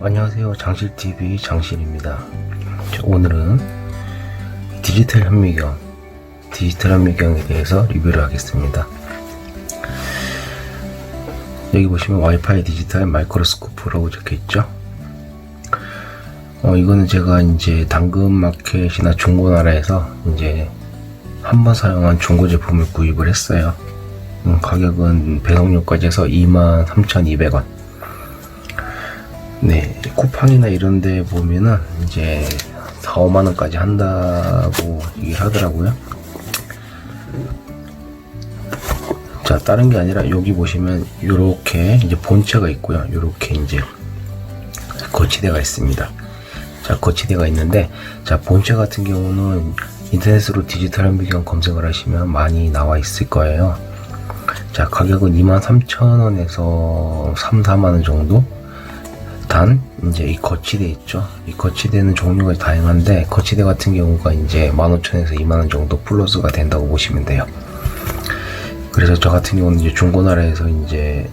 안녕하세요. 장실TV 장실입니다. 오늘은 디지털 현미경에 대해서 리뷰를 하겠습니다. 여기 보시면 와이파이 디지털 마이크로스코프라고 적혀있죠. 이거는 제가 이제 당근마켓이나 중고나라에서 이제 한번 사용한 중고 제품을 구입을 했어요. 가격은 배송료까지 해서 23,200원. 네, 쿠팡이나 이런 데 보면은 이제 4, 5만원까지 한다고 얘기를 하더라고요. 자, 다른 게 아니라 여기 보시면 요렇게 이제 본체가 있고요. 요렇게 이제 거치대가 있습니다. 자, 거치대가 있는데, 자, 본체 같은 경우는 인터넷으로 디지털 현미경 검색을 하시면 많이 나와 있을 거예요. 자, 가격은 23,000원에서 3, 4만원 정도? 단, 이제 이 거치대 있죠? 이 거치대는 종류가 다양한데, 거치대 같은 경우가 이제 15,000원에서 2만원 정도 플러스가 된다고 보시면 돼요. 그래서 저 같은 경우는 이제 중고나라에서 이제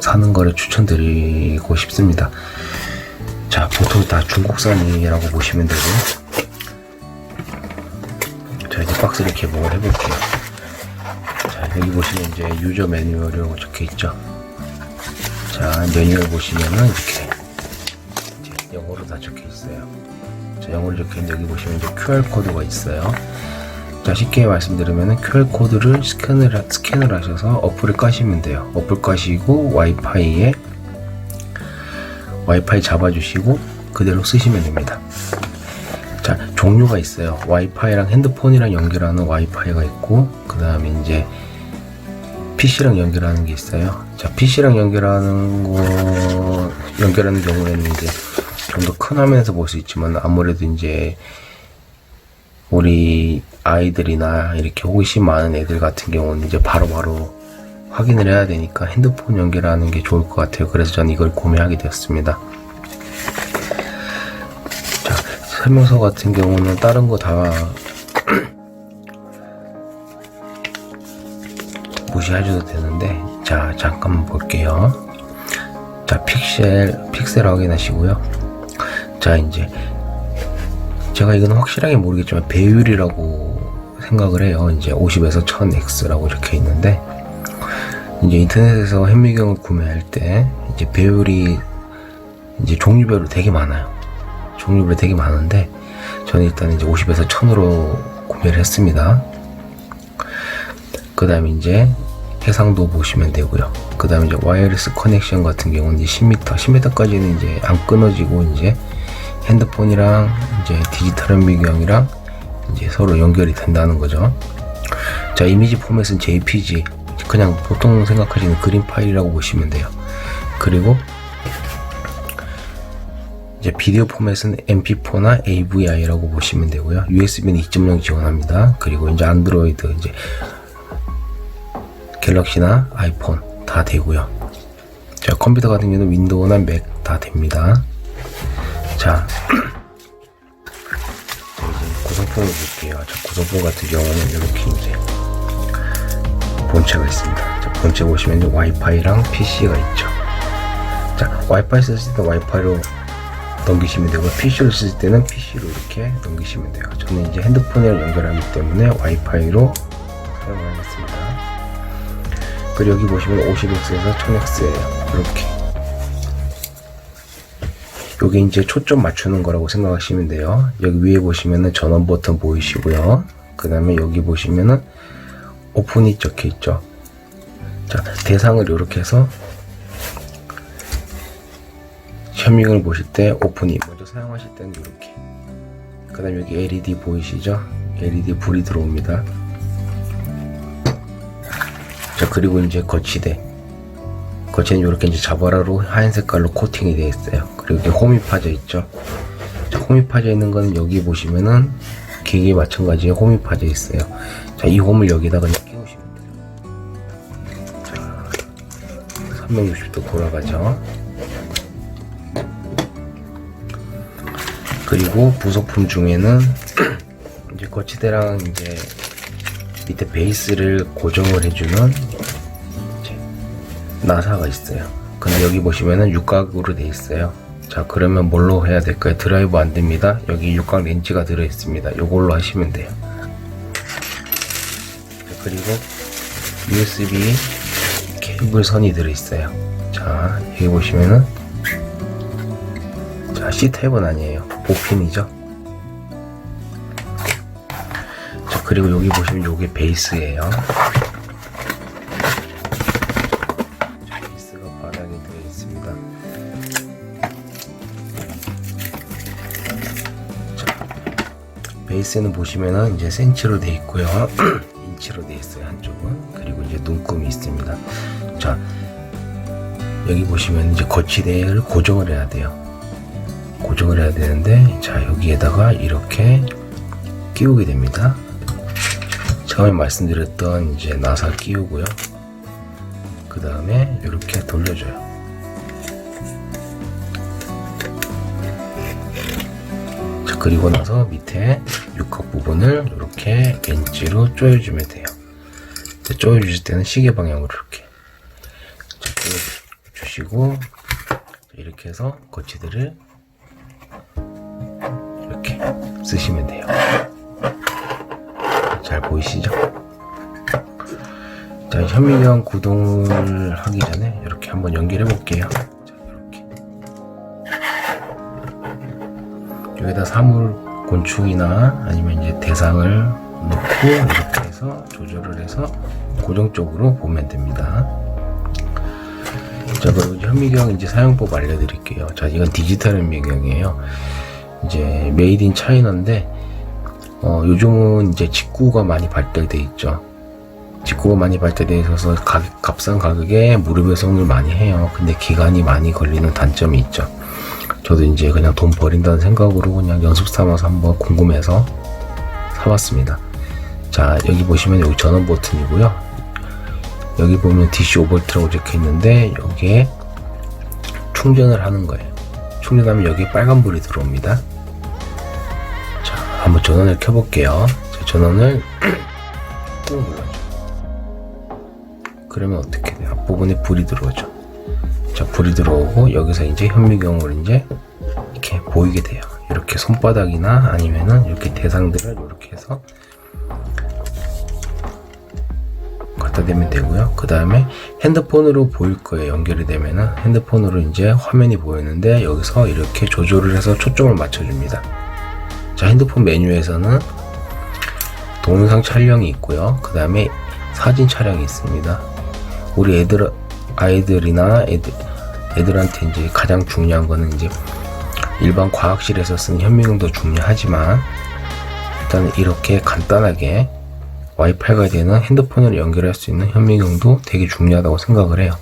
사는 거를 추천드리고 싶습니다. 자, 보통 다 중국산이라고 보시면 되고, 자, 이제 박스를 개봉을 해볼게요. 자, 여기 보시면 이제 유저 매뉴얼이라고 적혀 있죠. 자, 매뉴얼 보시면은 이렇게 이제 영어로 다 적혀 있어요. 자, 영어로 적혀 있는데 여기 보시면 이제 QR 코드가 있어요. 자, 쉽게 말씀드리면은 QR 코드를 스캔을 하셔서 어플을 까시면 돼요. 어플 까시고 와이파이 잡아주시고 그대로 쓰시면 됩니다. 자, 종류가 있어요. 와이파이랑 핸드폰이랑 연결하는 와이파이가 있고, 그 다음에 이제 PC랑 연결하는 게 있어요. 자, PC랑 연결하는 경우에는 이제 좀 더 큰 화면에서 볼 수 있지만, 아무래도 이제 우리 아이들이나 이렇게 호기심 많은 애들 같은 경우는 이제 바로바로 확인을 해야 되니까 핸드폰 연결하는 게 좋을 것 같아요. 그래서 저는 이걸 구매하게 되었습니다. 자, 설명서 같은 경우는 다른 거 다 무시해줘도 되는데, 자, 잠깐만 볼게요. 자, 픽셀 확인하시고요. 자, 이제 제가 이건 확실하게 모르겠지만 배율이라고 생각을 해요. 이제 50에서 1000X라고 적혀 있는데, 이제 인터넷에서 현미경을 구매할 때 이제 배율이 이제 종류별로 되게 많아요. 종류별로 되게 많은데, 저는 일단 이제 50에서 1000으로 구매를 했습니다. 그 다음에 이제 해상도 보시면 되고요. 그 다음에 이제 와이어리스 커넥션 같은 경우는 이제 10m까지는 이제 안 끊어지고, 이제 핸드폰이랑 이제 디지털 현미경이랑 이제 서로 연결이 된다는 거죠. 자, 이미지 포맷은 JPG, 그냥 보통 생각하시는 그림 파일이라고 보시면 돼요. 그리고 이제 비디오 포맷은 MP4나 AVI라고 보시면 되고요. USB는 2.0 지원합니다. 그리고 이제 안드로이드, 이제 갤럭시나 아이폰 다 되고요. 자, 컴퓨터 같은 경우는 윈도우나 맥 다 됩니다. 자, 이제 구성품을 볼게요. 자, 구성품 같은 경우는 이렇게 이제 본체가 있습니다. 자, 본체 보시면 이제 와이파이랑 PC가 있죠. 자, 와이파이 쓰실 때 와이파이로 넘기시면 되고, PC를 쓰실 때는 PC로 이렇게 넘기시면 돼요. 저는 이제 핸드폰이랑 연결하기 때문에 와이파이로 사용하겠습니다. 그리고 여기 보시면 50X에서 1000X예요. 이렇게. 요게 이제 초점 맞추는 거라고 생각하시면 돼요. 여기 위에 보시면은 전원 버튼 보이시고요. 그 다음에 여기 보시면은 오픈이 적혀 있죠. 자, 대상을 이렇게 해서 현미경을 보실 때 오픈이, 먼저 사용하실 때는 이렇게. 그 다음에 여기 LED 보이시죠? LED 불이 들어옵니다. 자, 그리고 이제 거치대는 이렇게 이제 자바라로 하얀 색깔로 코팅이 되어 있어요. 그리고 여기 홈이 파져 있죠. 자, 홈이 파져 있는 거는 여기 보시면은 기기에 마찬가지에 홈이 파져 있어요. 자, 이 홈을 여기다가 그냥 끼우시면 돼요. 자, 360도 돌아가죠. 그리고 부속품 중에는 이제 거치대랑 이제 밑에 베이스를 고정을 해주는 이제 나사가 있어요. 근데 여기 보시면은 육각으로 돼 있어요. 자, 그러면 뭘로 해야 될까요? 드라이버 안 됩니다. 여기 육각 렌치가 들어있습니다. 이걸로 하시면 돼요. 자, 그리고 USB 케이블 선이 들어있어요. 자, 여기 보시면은, 자, C타입은 아니에요. 보핀이죠. 자, 그리고 여기 보시면 요게 베이스예요. 자, 베이스가 바닥에 들어있습니다. 베이스는 보시면은 이제 센치로 되어 있고요. 인치로 되어 있어요. 한쪽은. 그리고 이제 눈금이 있습니다. 자, 여기 보시면 이제 거치대를 고정을 해야 돼요. 고정을 해야 되는데, 자, 여기에다가 이렇게 끼우게 됩니다. 처음에 말씀드렸던 이제 나사 끼우고요. 그 다음에 이렇게 돌려줘요. 그리고 나서 밑에 육각 부분을 이렇게 렌치로 조여주면 돼요. 조여주실 때는 시계 방향으로 이렇게 조여주시고, 이렇게 해서 거치대를 이렇게 쓰시면 돼요. 잘 보이시죠? 자, 현미경 구동을 하기 전에 이렇게 한번 연결해 볼게요. 여기다 사물 곤충이나 아니면 이제 대상을 넣고 이렇게 해서 조절을 해서 고정적으로 보면 됩니다. 자, 그리고 현미경 이제 사용법 알려드릴게요. 자, 이건 디지털 현미경이에요. 이제 메이드 인 차이나인데, 요즘은 이제 직구가 많이 발달돼 있죠. 직구가 많이 발달돼 있어서 값싼 가격에 무료 배송을 많이 해요. 근데 기간이 많이 걸리는 단점이 있죠. 저도 이제 그냥 돈 버린다는 생각으로 그냥 연습 삼아서 한번 궁금해서 사봤습니다. 자, 여기 보시면 여기 전원 버튼이고요. 여기 보면 DC5V라고 적혀 있는데, 여기에 충전을 하는 거예요. 충전하면 여기에 빨간불이 들어옵니다. 자, 한번 전원을 켜볼게요. 자, 전원을 꾹 눌러줘. 그러면 어떻게 돼요? 앞부분에 불이 들어오죠. 자, 불이 들어오고 여기서 이제 현미경을 이제 이렇게 보이게 돼요. 이렇게 손바닥이나 아니면은 이렇게 대상들을 이렇게 해서 갖다 대면 되고요. 그 다음에 핸드폰으로 보일 거예요. 연결이 되면은 핸드폰으로 이제 화면이 보이는데, 여기서 이렇게 조절을 해서 초점을 맞춰줍니다. 자, 핸드폰 메뉴에서는 동영상 촬영이 있고요. 그 다음에 사진 촬영이 있습니다. 우리 아이들이나 애들한테 이제 가장 중요한 거는 이제 일반 과학실에서 쓰는 현미경도 중요하지만, 일단 이렇게 간단하게 와이파이가 되는 핸드폰으로 연결할 수 있는 현미경도 되게 중요하다고 생각을 해요.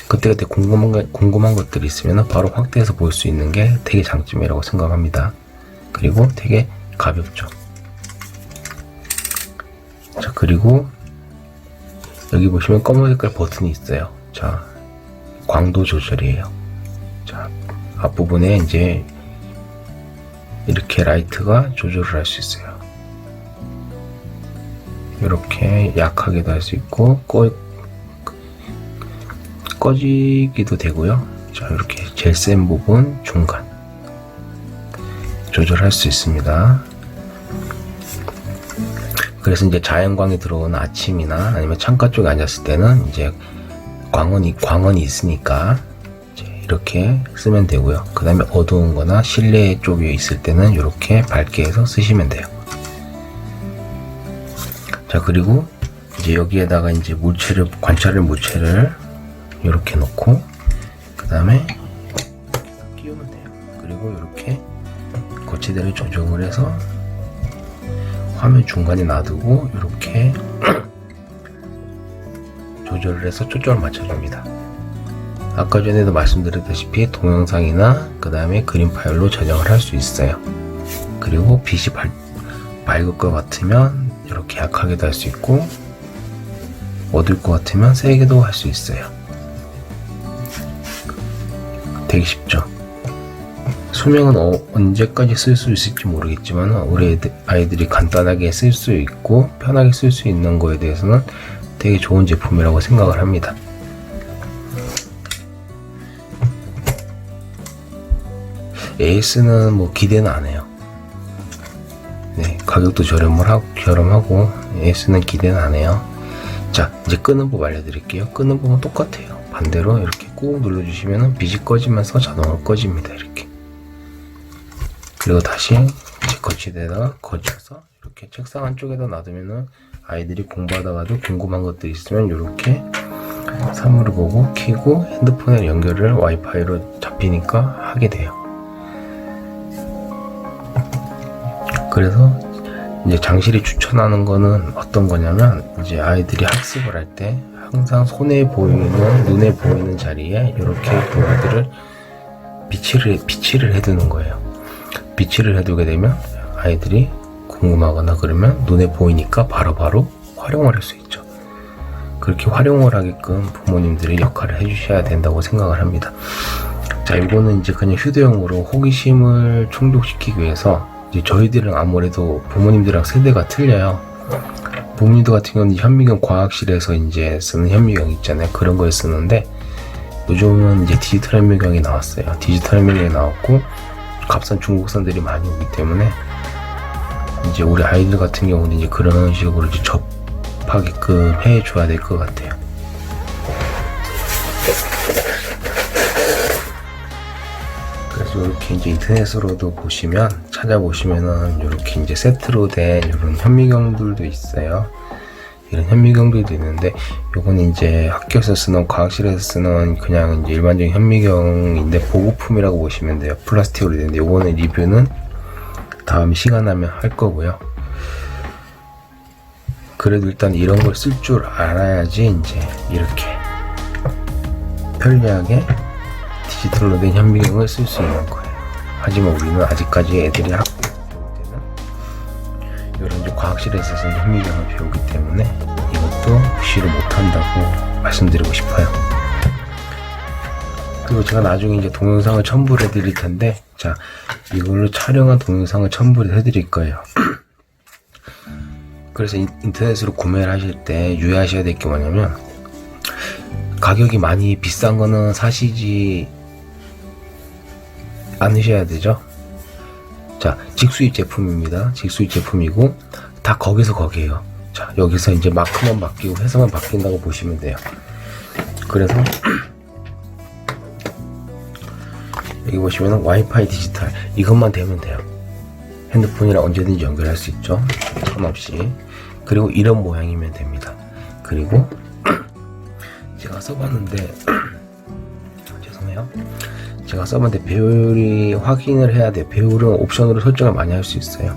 그때그때 궁금한 것들이 있으면 바로 확대해서 볼 수 있는 게 되게 장점이라고 생각합니다. 그리고 되게 가볍죠. 자, 그리고 여기 보시면 검은 색깔 버튼이 있어요. 자, 광도 조절이에요. 자, 앞부분에 이제 이렇게 라이트가 조절을 할 수 있어요. 이렇게 약하게도 할 수 있고 꺼지기도 되고요. 자, 이렇게 제일 센 부분 중간 조절할 수 있습니다. 그래서 이제 자연광이 들어오는 아침이나 아니면 창가 쪽에 앉았을 때는 이제 광원이 있으니까 이제 이렇게 쓰면 되고요. 그 다음에 어두운 거나 실내 쪽에 있을 때는 이렇게 밝게 해서 쓰시면 돼요. 자, 그리고 이제 여기에다가 이제 관찰할 물체를 이렇게 놓고, 그 다음에 끼우면 돼요. 그리고 이렇게 거치대를 조정을 해서 화면 중간에 놔두고 이렇게 조절을 해서 초점을 맞춰줍니다. 아까 전에도 말씀드렸다시피 동영상이나 그 다음에 그림 파일로 저장을 할 수 있어요. 그리고 빛이 밝을 것 같으면 이렇게 약하게도 할 수 있고, 어두울 것 같으면 세게도 할 수 있어요. 되게 쉽죠? 수명은 언제까지 쓸 수 있을지 모르겠지만, 우리 아이들이 간단하게 쓸 수 있고 편하게 쓸 수 있는 거에 대해서는 되게 좋은 제품이라고 생각을 합니다. AS는 뭐 기대는 안 해요. 네, 가격도 저렴하고 AS는 기대는 안 해요. 자, 이제 끄는 법 알려드릴게요. 끄는 법은 똑같아요. 반대로 이렇게 꾹 눌러주시면 빛이 꺼지면서 자동으로 꺼집니다. 이렇게. 그리고 다시 이제 거치대에다가 거쳐서 이렇게 책상 한쪽에다 놔두면은 아이들이 공부하다가도 궁금한 것들이 있으면 이렇게 사물을 보고 켜고 핸드폰에 연결을 와이파이로 잡히니까 하게 돼요. 그래서 이제 장실이 추천하는 거는 어떤 거냐면, 이제 아이들이 학습을 할 때 항상 눈에 보이는 자리에 이렇게 도구들을 비치를 해두는 거예요. 비치를 해두게 되면 아이들이 궁금하거나 그러면 눈에 보이니까 바로바로 활용을 할 수 있죠. 그렇게 활용을 하게끔 부모님들이 역할을 해주셔야 된다고 생각을 합니다. 자, 이거는 이제 그냥 휴대용으로 호기심을 충족시키기 위해서, 이제 저희들은 아무래도 부모님들이랑 세대가 틀려요. 부모님들 같은 경우는 현미경 과학실에서 이제 쓰는 현미경 있잖아요. 그런 거에 쓰는데, 요즘은 이제 디지털 현미경이 나왔어요. 디지털 현미경이 나왔고 값싼 중국산들이 많이 오기 때문에 이제 우리 아이들 같은 경우는 이제 그런 식으로 이제 접하게끔 해줘야 될 것 같아요. 그래서 이렇게 이제 인터넷으로도 찾아보시면은 이렇게 이제 세트로 된 이런 현미경들도 있어요. 이런 현미경들도 있는데, 요거는 이제 학교에서 쓰는, 과학실에서 쓰는 그냥 이제 일반적인 현미경인데 보급품이라고 보시면 돼요. 플라스틱으로 되는데, 요거는 리뷰는 다음 시간 나면 할 거고요. 그래도 일단 이런 걸 쓸 줄 알아야지 이제 이렇게 편리하게 디지털로 된 현미경을 쓸 수 있는 거예요. 하지만 우리는 아직까지 애들이 학교 때는 이런 이제 과학실에서 쓰는 현미경을 배우기 때문에 이것도 무시를 못한다고 말씀드리고 싶어요. 그리고 제가 나중에 이제 동영상을 첨부를 해드릴 텐데, 자, 이걸로 촬영한 동영상을 첨부를 해드릴 거예요. 그래서 인터넷으로 구매를 하실 때 유의하셔야 될 게 뭐냐면, 가격이 많이 비싼 거는 사시지 않으셔야 되죠. 자, 직수입 제품입니다. 직수입 제품이고 다 거기에요. 자, 여기서 이제 마크만 바뀌고 회사만 바뀐다고 보시면 돼요. 그래서 여기 보시면 와이파이 디지털, 이것만 되면 돼요. 핸드폰이랑 언제든지 연결할 수 있죠. 선 없이. 그리고 이런 모양이면 됩니다. 그리고 제가 써봤는데 죄송해요. 제가 써봤는데 배율이 확인을 해야 돼요. 배율은 옵션으로 설정을 많이 할 수 있어요.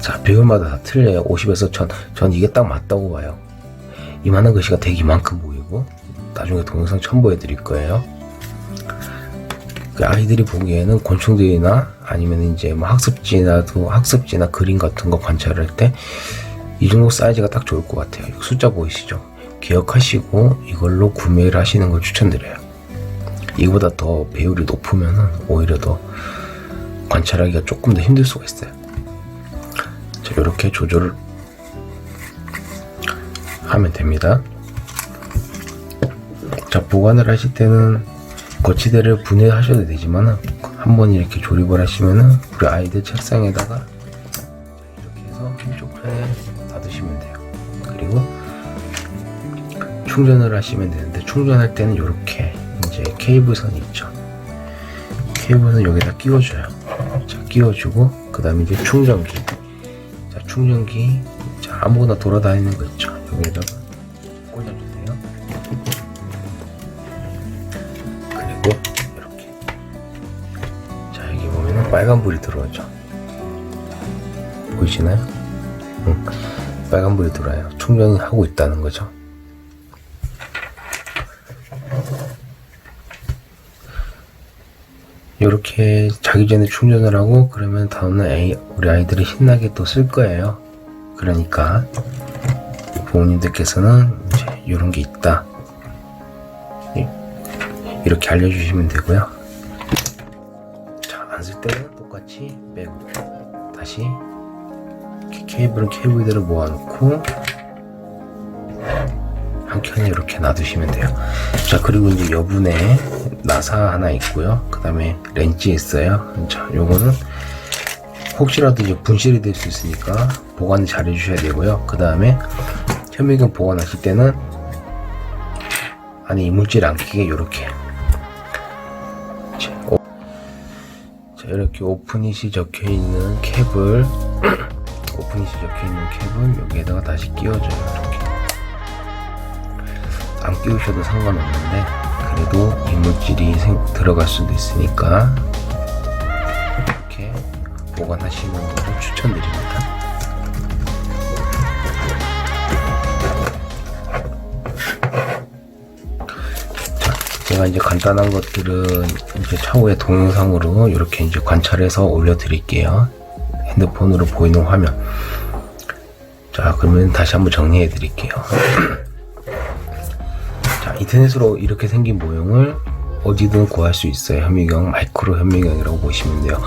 자, 배율마다 다 틀려요. 50에서 1000. 전 이게 딱 맞다고 봐요. 이만한 글씨가 되게 이만큼 보이고, 나중에 동영상 첨부해 드릴 거예요. 그 아이들이 보기에는 곤충들이나 아니면 이제 뭐 학습지나 그림 같은 거 관찰할 때 이 정도 사이즈가 딱 좋을 것 같아요. 숫자 보이시죠? 기억하시고 이걸로 구매를 하시는 걸 추천드려요. 이거보다 더 배율이 높으면은 오히려 더 관찰하기가 조금 더 힘들 수가 있어요. 자, 이렇게 조절을 하면 됩니다. 자, 보관을 하실 때는 거치대를 분해하셔도 되지만은 한번 이렇게 조립을 하시면은 우리 아이들 책상에다가 이렇게 해서 한쪽 편에 놔두시면 돼요. 그리고 충전을 하시면 되는데, 충전할 때는 이렇게 이제 케이블선이 있죠. 케이블선 여기다 끼워줘요. 자, 끼워주고 그 다음에 이제 충전기. 자, 충전기, 자, 아무거나 돌아다니는 거 있죠. 여기다가 꽂아주세요. 그리고 이렇게, 자, 여기 보면은 빨간불이 들어오죠. 보이시나요? 빨간불이 들어와요. 충전을 하고 있다는 거죠. 이렇게 자기 전에 충전을 하고 그러면 다음날 우리 아이들이 신나게 또 쓸 거예요. 그러니까 부모님들께서는 이제 이런 게 있다 이렇게 알려주시면 되고요. 자, 안 쓸 때는 똑같이 빼고 다시 케이블은 케이블대로 모아놓고 한 켠에 이렇게 놔두시면 돼요. 자, 그리고 이제 여분의 나사 하나 있고요. 그 다음에 렌치 있어요. 자, 요거는 혹시라도 이제 분실이 될 수 있으니까 보관을 잘 해주셔야 되고요. 그 다음에 현미경 보관하실 때는 안에 이물질 안 끼게 요렇게 자, 이렇게 오픈잇이 적혀 있는 캡을 오픈잇이 적혀 있는 캡을 여기에다가 다시 끼워줘요. 이렇게 안 끼우셔도 상관없는데 그래도 이물질이 들어갈 수도 있으니까 이렇게 보관하시는 것을 추천드립니다. 제가 이제 간단한 것들은 이제 차후에 동영상으로 이렇게 이제 관찰해서 올려드릴게요. 핸드폰으로 보이는 화면. 자, 그러면 다시 한번 정리해 드릴게요. 자, 인터넷으로 이렇게 생긴 모형을 어디든 구할 수 있어요. 현미경, 마이크로 현미경이라고 보시면 돼요.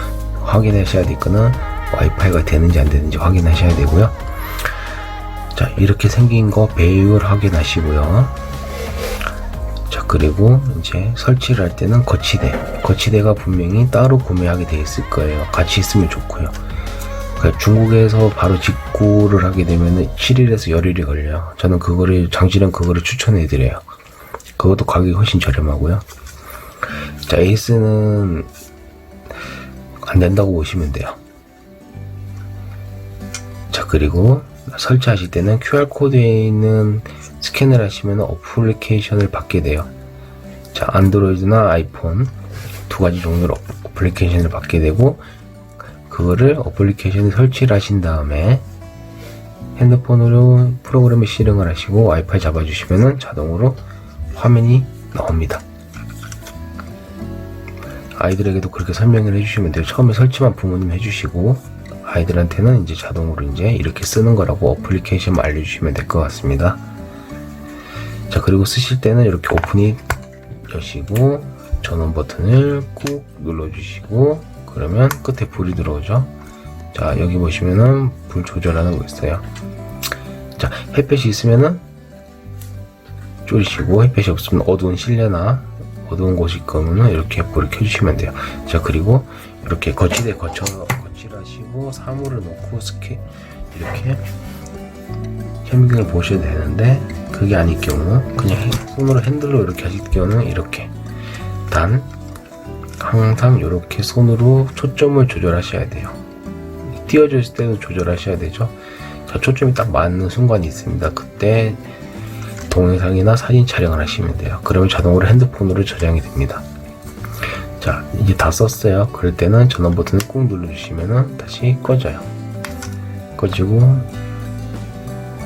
확인하셔야 될 거는 와이파이가 되는지 안 되는지 확인하셔야 되고요. 자, 이렇게 생긴 거 배율 확인하시고요. 자, 그리고 이제 설치를 할 때는 거치대가 분명히 따로 구매하게 돼 있을 거예요. 같이 있으면 좋고요. 그러니까 중국에서 바로 직구를 하게 되면은 7일에서 열흘이 걸려요. 저는 장시령 그거를 추천해 드려요. 그것도 가격이 훨씬 저렴하고요. 자, 에이스는 안 된다고 보시면 돼요. 자, 그리고 설치하실 때는 QR코드에 있는 스캔을 하시면 어플리케이션을 받게 돼요. 자, 안드로이드나 아이폰 두 가지 종류로 어플리케이션을 받게 되고, 그거를 어플리케이션을 설치를 하신 다음에 핸드폰으로 프로그램을 실행을 하시고 와이파이 잡아주시면 자동으로 화면이 나옵니다. 아이들에게도 그렇게 설명을 해주시면 돼요. 처음에 설치만 부모님 해주시고 아이들한테는 이제 자동으로 이제 이렇게 쓰는 거라고 어플리케이션만 알려주시면 될 것 같습니다. 자, 그리고 쓰실 때는 이렇게 오픈잇 여시고 전원 버튼을 꾹 눌러주시고 그러면 끝에 불이 들어오죠. 자, 여기 보시면은 불 조절하는 거 있어요. 자, 햇볕이 있으면은 줄이시고 햇볕이 없으면 어두운 실내나 어두운 곳이 있거나 이렇게 불을 켜주시면 돼요. 자, 그리고 이렇게 거치대 거칠하시고 사물을 놓고 이렇게 현미경을 보셔야 되는데, 그게 아닐 경우 그냥 손으로 핸들로 이렇게 하실 경우는 이렇게 항상 이렇게 손으로 초점을 조절하셔야 돼요. 띄워져 있을 때도 조절하셔야 되죠. 자, 초점이 딱 맞는 순간이 있습니다. 그때 동영상이나 사진 촬영을 하시면 돼요. 그러면 자동으로 핸드폰으로 저장이 됩니다. 자, 이제 다 썼어요. 그럴 때는 전원 버튼을 꾹 눌러주시면 다시 꺼져요. 꺼지고,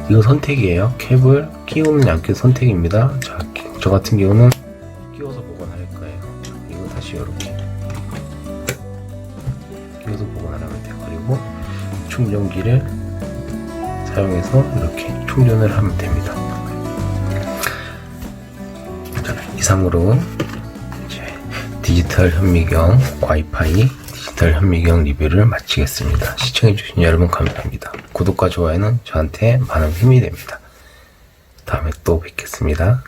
이거 선택이에요. 캡을 끼우는 양끼 선택입니다. 자, 저 같은 경우는 끼워서 보관할 거예요. 이거 다시 이렇게 끼워서 보관하면 돼요. 그리고 충전기를 사용해서 이렇게 충전을 하면 됩니다. 자, 이상으로 이제 디지털 현미경 와이파이 디지털 현미경 리뷰를 마치겠습니다. 시청해주신 여러분 감사합니다. 구독과 좋아요는 저한테 많은 힘이 됩니다. 다음에 또 뵙겠습니다.